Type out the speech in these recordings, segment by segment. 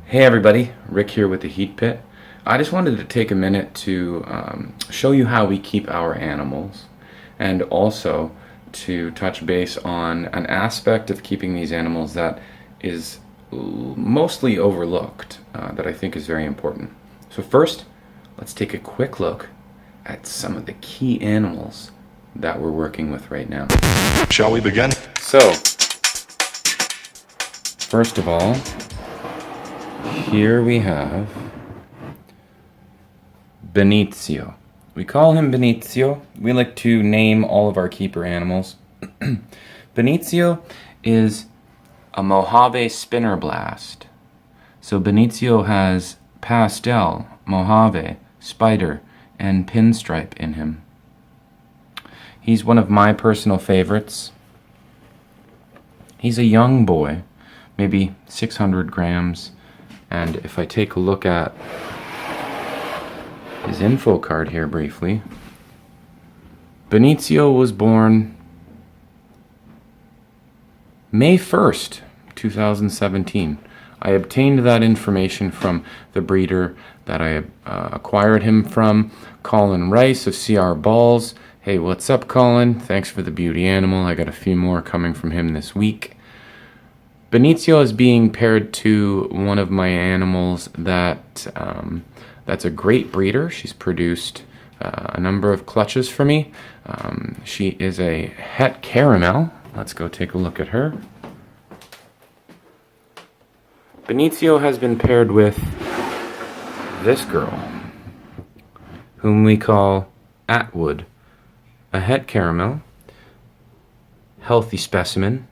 Hey everybody, Rick here with the Heat Pit. I just wanted to take a minute to show you how we keep our animals, and also to touch base on an aspect of keeping these animals that is mostly overlooked, that I think is very important. So first, let's take a quick look at some of the key animals that we're working with right now. Shall we begin? So, first of all, here we have Benicio. We call him Benicio. We like to name all of our keeper animals. Benicio is a Mojave spinner blast. So Benicio has pastel, Mojave, spider, and pinstripe in him. He's one of my personal favorites. He's a young boy, maybe 600 grams. And if I take a look at his info card here briefly, Benicio was born May 1st, 2017. I obtained that information from the breeder that I acquired him from, Colin Rice of CR Balls. Hey, what's up, Colin? Thanks for the beauty animal. I got a few more coming from him this week. Benicio is being paired to one of my animals that's a great breeder. She's produced a number of clutches for me. She is a Het Caramel. Let's go take a look at her. Benicio has been paired with this girl, whom we call Atwood, a Het Caramel, healthy specimen.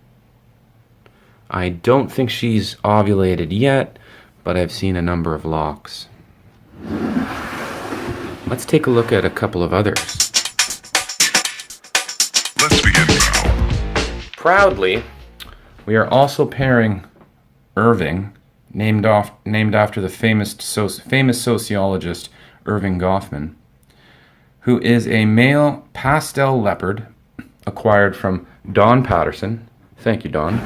I don't think she's ovulated yet, but I've seen a number of locks. Let's take a look at a couple of others. Let's begin now. Proudly, we are also pairing Irving, named after the famous sociologist Irving Goffman, who is a male pastel leopard acquired from Don Patterson. Thank you, Don.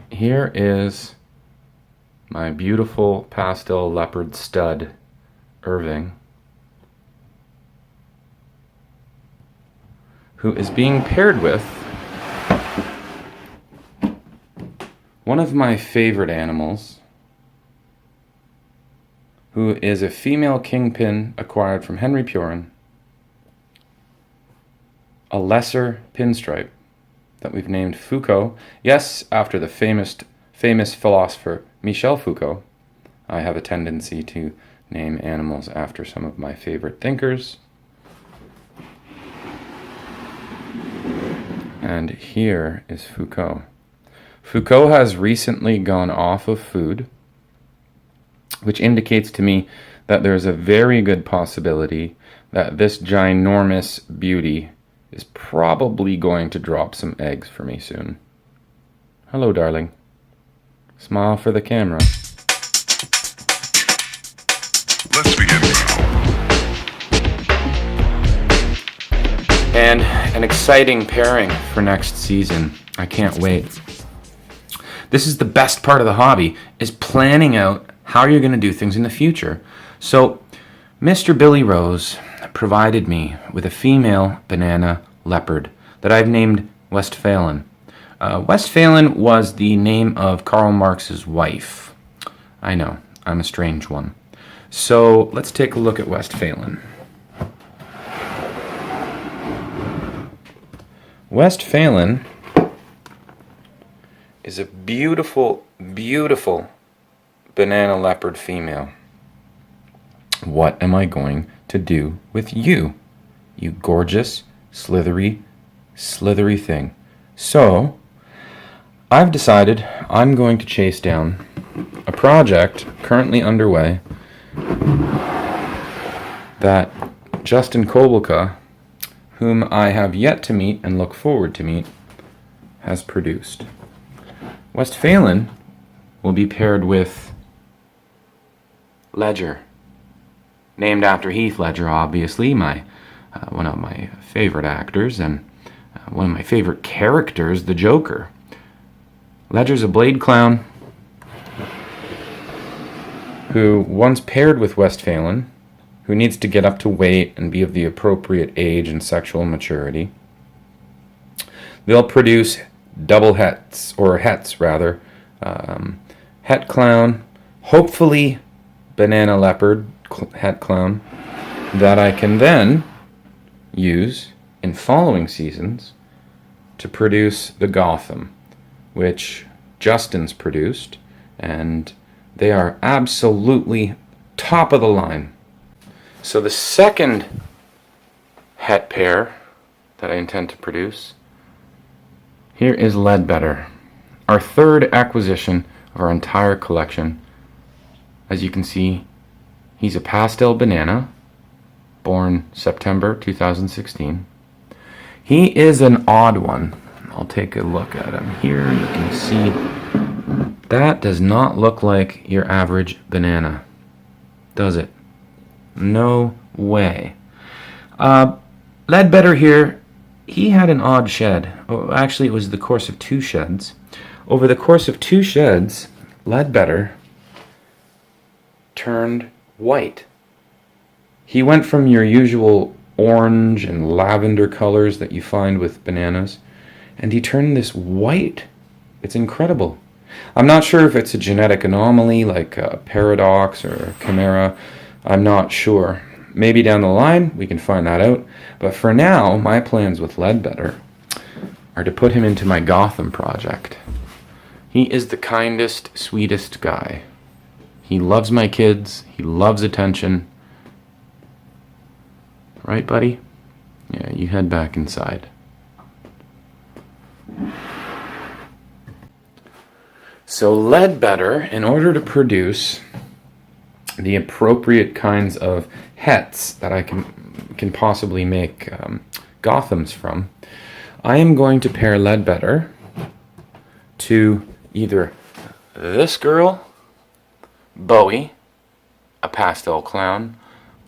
Here is my beautiful pastel leopard stud, Irving, who is being paired with one of my favorite animals, who is a female kingpin acquired from Henry Purin, a lesser pinstripe that we've named Foucault. Yes, after the famous philosopher Michel Foucault. I have a tendency to name animals after some of my favorite thinkers. And here is Foucault. Foucault has recently gone off of food, which indicates to me that there's a very good possibility that this ginormous beauty is probably going to drop some eggs for me soon. Hello, darling. Smile for the camera. Let's begin now. And an exciting pairing for next season. I can't wait. This is the best part of the hobby, is planning out how you're going to do things in the future. So, Mr. Billy Rose provided me with a female banana leopard that I've named Westphalen. Westphalen was the name of Karl Marx's wife. I know, I'm a strange one. So let's take a look at Westphalen. Westphalen is a beautiful, beautiful banana leopard female. What am I going to do with you, you gorgeous, slithery thing? So, I've decided I'm going to chase down a project currently underway that Justin Kobylka, whom I have yet to meet and look forward to meet, has produced. Westphalen will be paired with Ledger, named after Heath Ledger, obviously, one of my favorite actors, and one of my favorite characters, the Joker. Ledger's a blade clown who once paired with Westphalen, who needs to get up to weight and be of the appropriate age and sexual maturity. They'll produce double hets, or hets rather. Het clown, hopefully banana leopard het clown, that I can then use in following seasons to produce the Gotham, which Justin's produced, and they are absolutely top of the line. So the second het pair that I intend to produce, here is Ledbetter, our third acquisition of our entire collection. As you can see, he's a pastel banana, born September 2016. He is an odd one. I'll take a look at him here. You can see that does not look like your average banana, does it? No way. Ledbetter here, he had an odd shed. Oh, actually, it was the course of 2 sheds. Over the course of 2 sheds, Ledbetter turned white. He went from your usual orange and lavender colors that you find with bananas, and he turned this white. It's incredible. I'm not sure if it's a genetic anomaly like a paradox or a chimera. I'm not sure. Maybe down the line we can find that out. But for now, my plans with Ledbetter are to put him into my Gotham project. He is the kindest, sweetest guy. He loves my kids. He loves attention. Right, buddy? Yeah, you head back inside. So Ledbetter, in order to produce the appropriate kinds of hets that I can possibly make Gothams from, I am going to pair Ledbetter to either this girl, Bowie, a pastel clown,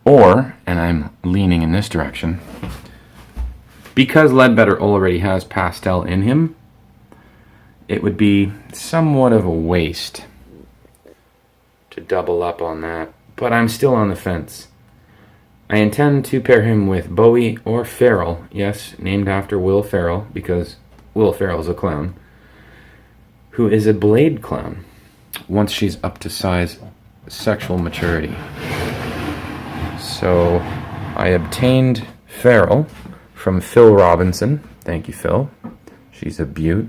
or, and I'm leaning in this direction, because Ledbetter already has pastel in him, it would be somewhat of a waste to double up on that, but I'm still on the fence. I intend to pair him with Bowie or Ferrell, yes, named after Will Ferrell, because Will Ferrell's a clown, who is a blade clown, once she's up to size sexual maturity. So I obtained Ferrell from Phil Robinson. Thank you, Phil. She's a beaut.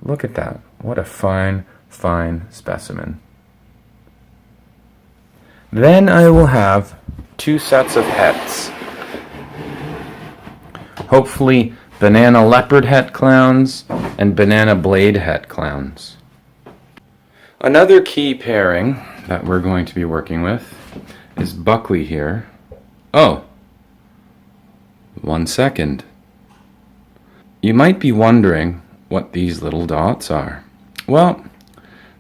Look at that. What a fine, fine specimen. Then I will have 2 sets of hets. Hopefully banana leopard het clowns and banana blade het clowns. Another key pairing that we're going to be working with is Buckley here. Oh, 1 second. You might be wondering what these little dots are. Well,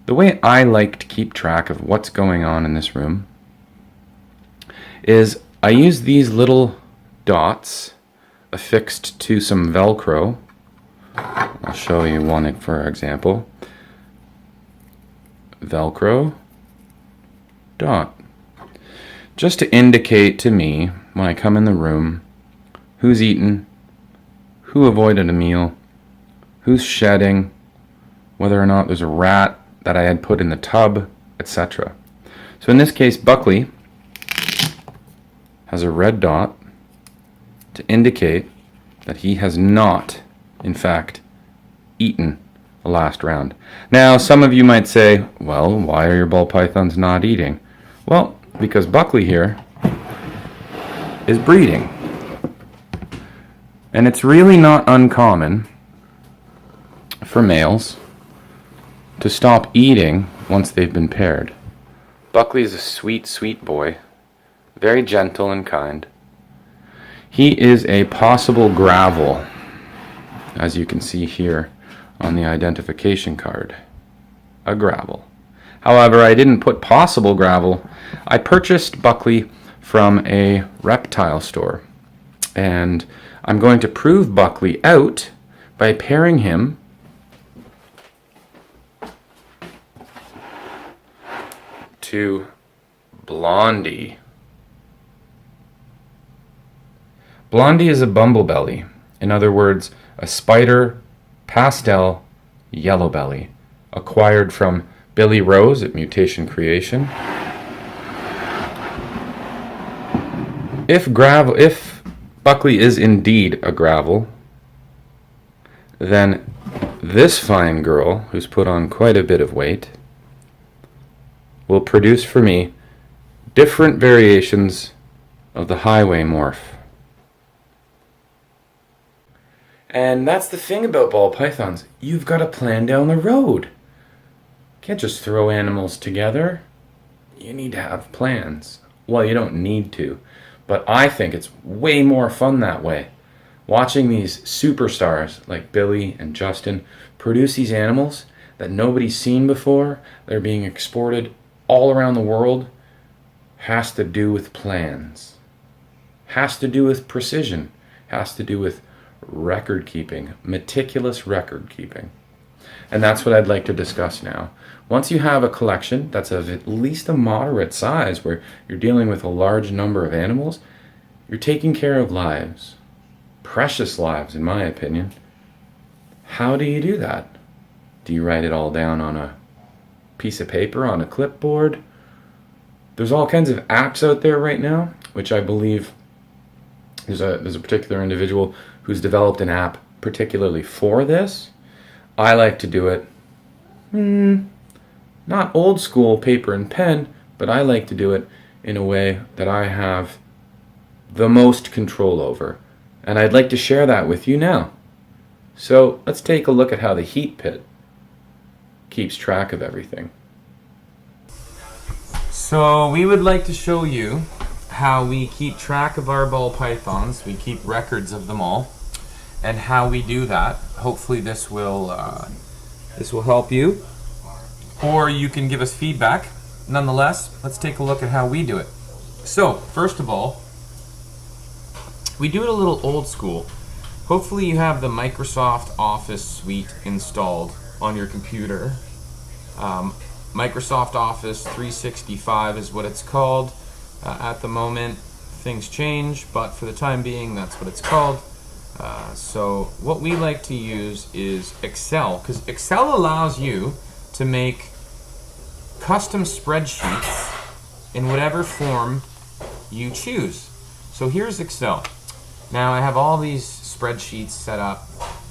the way I like to keep track of what's going on in this room is I use these little dots affixed to some Velcro. I'll show you one for example. Velcro dot. Just to indicate to me when I come in the room who's eaten, who avoided a meal, who's shedding, whether or not there's a rat that I had put in the tub, etc. So in this case, Buckley has a red dot to indicate that he has not, in fact, eaten the last round. Now, some of you might say, well, why are your ball pythons not eating? Well, because Buckley here is breeding. And it's really not uncommon for males to stop eating once they've been paired. Buckley is a sweet, sweet boy, very gentle and kind. He is a possible gravel, as you can see here on the identification card. A gravel. However, I didn't put possible gravel. I purchased Buckley from a reptile store, and I'm going to prove Buckley out by pairing him to Blondie. Blondie is a bumblebelly. In other words, a spider pastel yellow belly, acquired from Billy Rose at Mutation Creation. If Buckley is indeed a gravel, then this fine girl, who's put on quite a bit of weight, will produce for me different variations of the highway morph. And that's the thing about ball pythons. You've got to plan down the road. You can't just throw animals together. You need to have plans. Well, you don't need to, but I think it's way more fun that way. Watching these superstars like Billy and Justin produce these animals that nobody's seen before, they're being exported all around the world, has to do with plans. Has to do with precision. Has to do with record keeping, meticulous record keeping. And that's what I'd like to discuss now. Once you have a collection that's of at least a moderate size, where you're dealing with a large number of animals, you're taking care of lives. Precious lives, in my opinion. How do you do that? Do you write it all down on a piece of paper, on a clipboard? There's all kinds of apps out there right now, which I believe there's a particular individual who's developed an app particularly for this. I like to do it, not old school paper and pen, but I like to do it in a way that I have the most control over. And I'd like to share that with you now. So let's take a look at how the heat pit keeps track of everything. So we would like to show you how we keep track of our ball pythons. We keep records of them all, and how we do that. Hopefully this will help you, or you can give us feedback. Nonetheless, let's take a look at how we do it. So first of all, we do it a little old school. Hopefully you have the Microsoft Office suite installed on your computer. Microsoft Office 365 is what it's called. At the moment, things change, but for the time being, that's what it's called. So what we like to use is Excel, because Excel allows you to make custom spreadsheets in whatever form you choose. So here's Excel. Now I have all these spreadsheets set up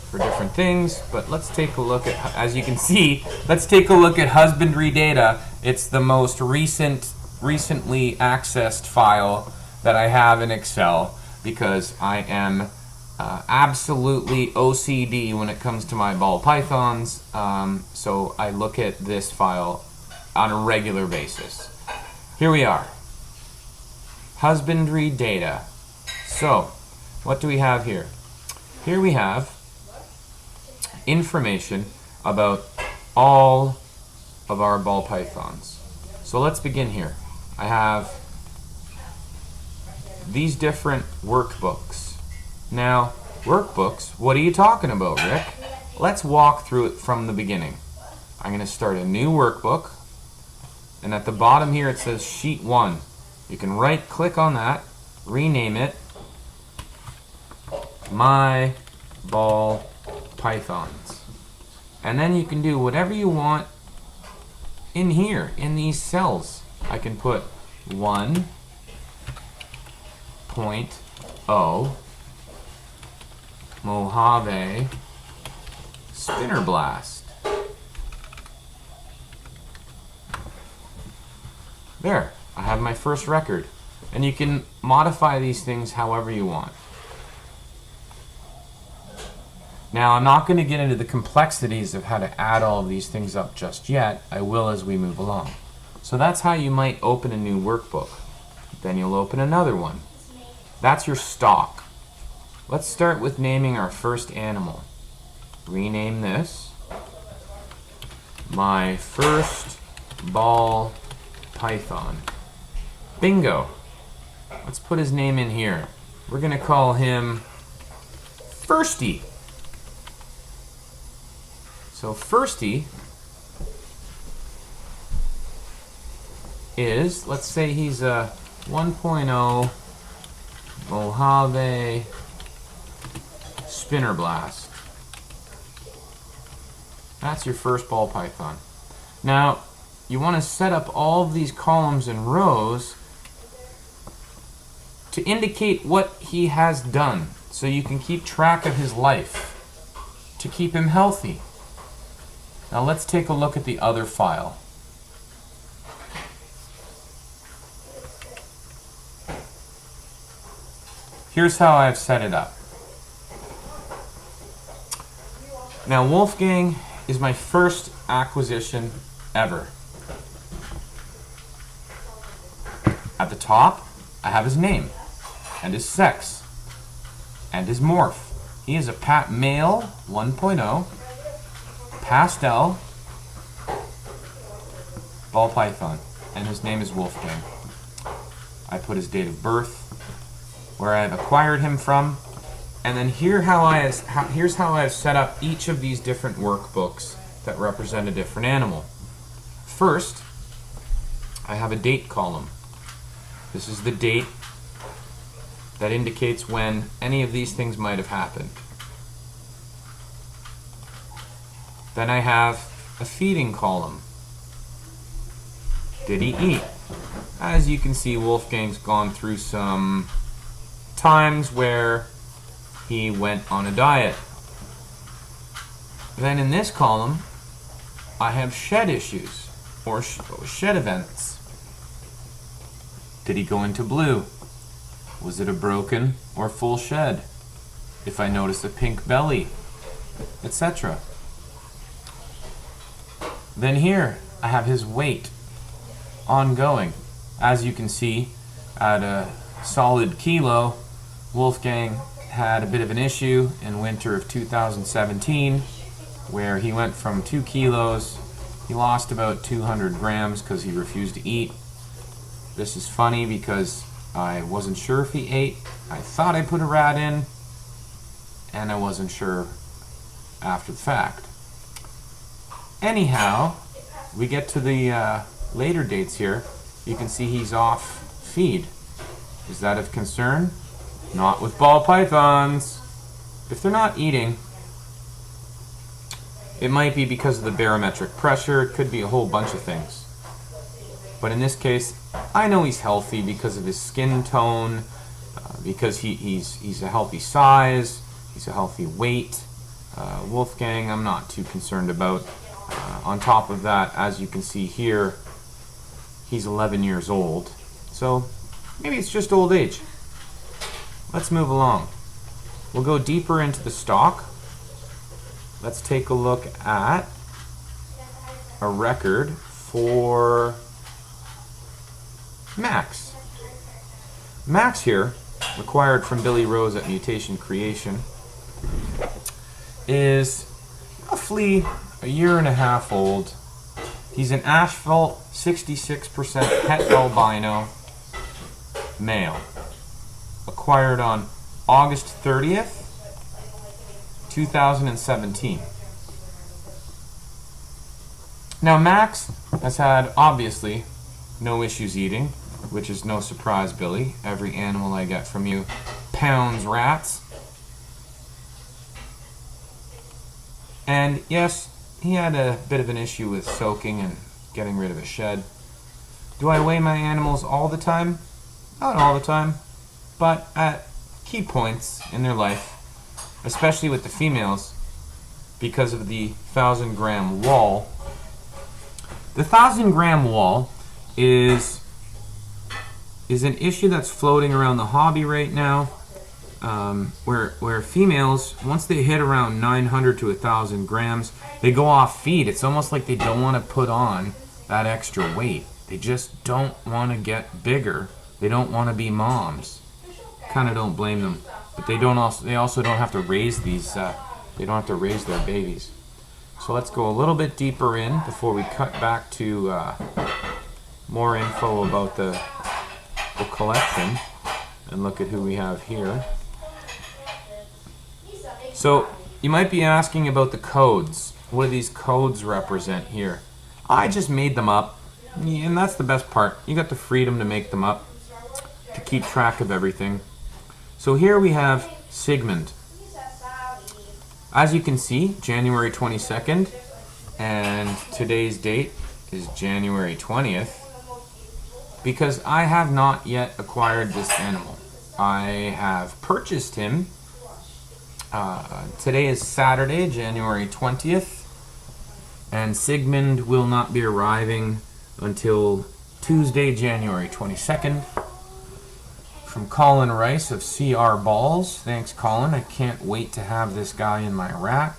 for different things, but let's take a look at, as you can see, let's take a look at husbandry data. It's the most recently accessed file that I have in Excel, because I am absolutely OCD when it comes to my ball pythons, so I look at this file on a regular basis. Here we are, husbandry data. So what do we have here? Here we have information about all of our ball pythons. So let's begin here. I have these different workbooks. Now, workbooks, what are you talking about, Rick? Let's walk through it from the beginning. I'm going to start a new workbook, and at the bottom here it says Sheet 1. You can right-click on that, rename it My Ball Pythons. And then you can do whatever you want in here, in these cells. I can put 1.0 Mojave Spinner Blast. There, I have my first record. And you can modify these things however you want. Now, I'm not going to get into the complexities of how to add all of these things up just yet. I will as we move along. So that's how you might open a new workbook. Then you'll open another one. That's your stock. Let's start with naming our first animal. Rename this My First Ball Python. Bingo. Let's put his name in here. We're going to call him Firsty. So Firsty is, let's say he's a 1.0 Mojave spinner blast. That's your first ball python. Now, you want to set up all of these columns and rows to indicate what he has done, so you can keep track of his life, to keep him healthy. Now let's take a look at the other file. Here's how I've set it up. Now Wolfgang is my first acquisition ever. At the top, I have his name, and his sex, and his morph. He is a male 1.0 pastel ball python, and his name is Wolfgang. I put his date of birth, where I've acquired him from, and then here's how I've set up each of these different workbooks that represent a different animal. First, I have a date column. This is the date that indicates when any of these things might have happened. Then I have a feeding column. Did he eat? As you can see, Wolfgang's gone through some times where he went on a diet. Then in this column, I have shed issues, or shed events. Did he go into blue? Was it a broken or full shed? If I notice a pink belly, etc. Then here, I have his weight, ongoing. As you can see, at a solid kilo, Wolfgang had a bit of an issue in winter of 2017, where he went from 2 kilos, he lost about 200 grams because he refused to eat. This is funny because I wasn't sure if he ate. I thought I put a rat in, and I wasn't sure after the fact. Anyhow, we get to the later dates here. You can see he's off feed. Is that of concern? Not with ball pythons. If they're not eating, it might be because of the barometric pressure. It could be a whole bunch of things. But in this case, I know he's healthy because of his skin tone, because he's a healthy size, he's a healthy weight. Wolfgang, I'm not too concerned about. On top of that, as you can see here, he's 11 years old. So maybe it's just old age. Let's move along. We'll go deeper into the stock. Let's take a look at a record for Max. Max here, acquired from Billy Rose at Mutation Creation, is roughly a year and a half old. He's an asphalt 66% het albino male. Acquired on August 30th, 2017. Now Max has had, obviously, no issues eating, which is no surprise, Billy. Every animal I get from you pounds rats. And yes, he had a bit of an issue with soaking and getting rid of a shed. Do I weigh my animals all the time? Not all the time, but at key points in their life, especially with the females, because of the 1,000-gram wall. The 1,000-gram wall is an issue that's floating around the hobby right now, where females, once they hit around 900 to 1,000 grams, they go off feed. It's almost like they don't want to put on that extra weight. They just don't want to get bigger. They don't want to be moms. Kind of don't blame them, but they also don't have to raise these. They don't have to raise their babies. So let's go a little bit deeper in before we cut back to more info about the collection and look at who we have here. So you might be asking about the codes. What do these codes represent here? I just made them up Yeah, and that's the best part. You got the freedom to make them up, to keep track of everything. So here we have Sigmund. As you can see, January 22nd, and today's date is January 20th, because I have not yet acquired this animal. I have purchased him. Today is Saturday, January 20th, and Sigmund will not be arriving until Tuesday, January 22nd. From Colin Rice of CR Balls. Thanks, Colin. I can't wait to have this guy in my rack.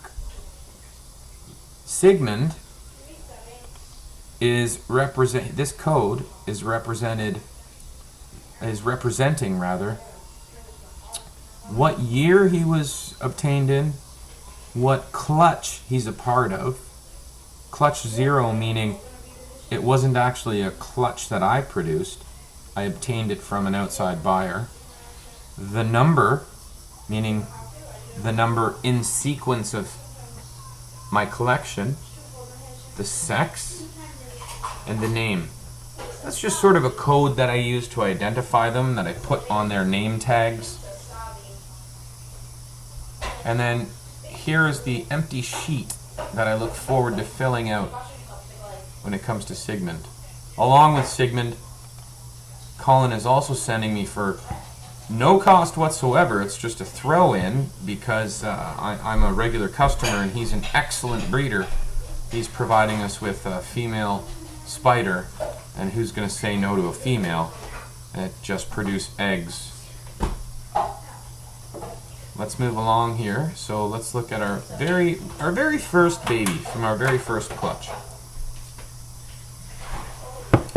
Sigmund is this code is representing what year he was obtained in, what clutch he's a part of. Clutch 0 meaning it wasn't actually a clutch that I produced. I obtained it from an outside buyer. The number, meaning the number in sequence of my collection. The sex, and the name. That's just sort of a code that I use to identify them, that I put on their name tags. And then here is the empty sheet that I look forward to filling out when it comes to Sigmund. Along with Sigmund, Colin is also sending me for no cost whatsoever. It's just a throw-in because I'm a regular customer and he's an excellent breeder. He's providing us with a female spider, and who's going to say no to a female that just produce eggs? Let's move along here. So let's look at our very first baby from our very first clutch.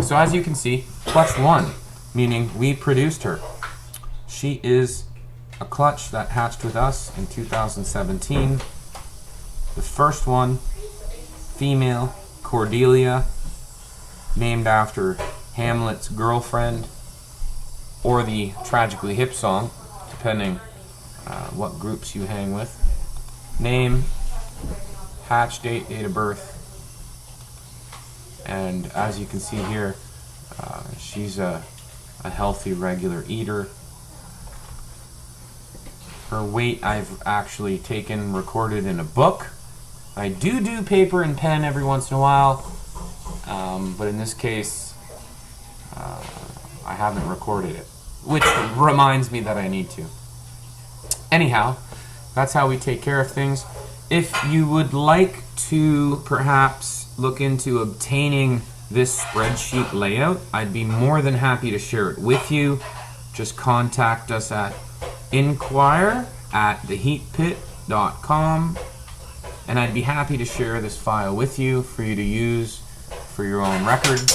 So as you can see, clutch 1, meaning we produced her. She is a clutch that hatched with us in 2017. The first one, female, Cordelia, named after Hamlet's girlfriend, or the Tragically Hip song, depending what groups you hang with. Name, hatch date, date of birth, and as you can see here, she's a healthy, regular eater. Her weight I've actually recorded in a book. I do paper and pen every once in a while, but in this case, I haven't recorded it, which reminds me that I need to. Anyhow, that's how we take care of things. If you would like to perhaps look into obtaining this spreadsheet layout, I'd be more than happy to share it with you. Just contact us at inquire@theheatpit.com, and I'd be happy to share this file with you for you to use for your own records.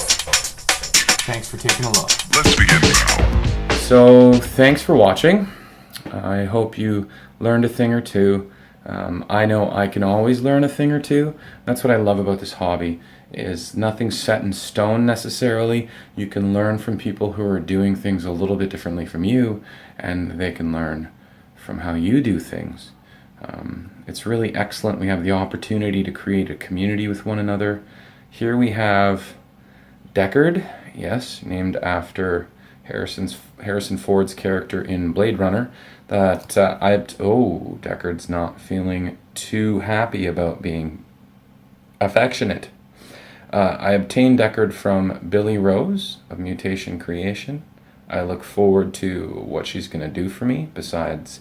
Thanks for taking a look. Let's begin now. So thanks for watching. I hope you learned a thing or two. I know I can always learn a thing or two. That's what I love about this hobby, is nothing's set in stone necessarily. You can learn from people who are doing things a little bit differently from you, and they can learn from how you do things. It's really excellent. We have the opportunity to create a community with one another. Here we have Deckard, yes, named after Harrison Ford's character in Blade Runner. Deckard's not feeling too happy about being affectionate. I obtained Deckard from Billy Rose of Mutation Creation. I look forward to what she's going to do for me, besides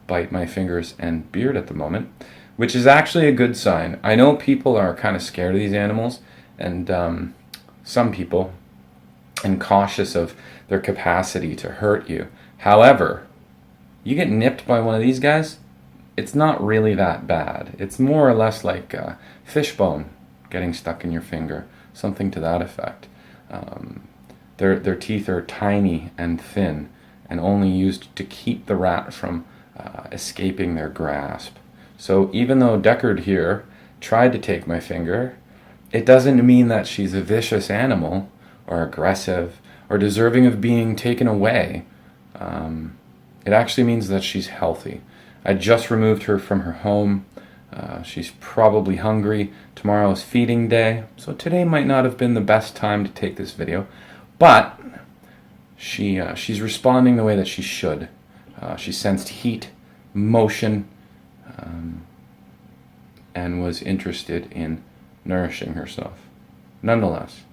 bite my fingers and beard at the moment, which is actually a good sign. I know people are kind of scared of these animals, and some people, and cautious of their capacity to hurt you. However, you get nipped by one of these guys, it's not really that bad. It's more or less like fish bone getting stuck in your finger, something to that effect. Their teeth are tiny and thin, and only used to keep the rat from escaping their grasp. So even though Deckard here tried to take my finger, it doesn't mean that she's a vicious animal, or aggressive, or deserving of being taken away. It actually means that she's healthy. I just removed her from her home She's probably hungry. Tomorrow is feeding day, so today might not have been the best time to take this video, but she's responding the way that she should. She sensed heat, motion, and was interested in nourishing herself. Nonetheless,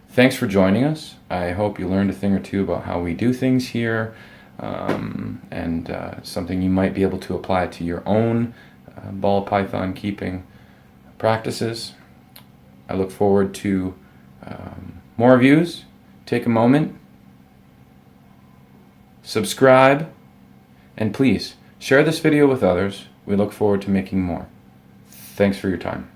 thanks for joining us. I hope you learned a thing or two about how we do things here, and something you might be able to apply to your own ball python keeping practices. I look forward to more views. Take a moment, subscribe, and please share this video with others. We look forward to making more. Thanks for your time.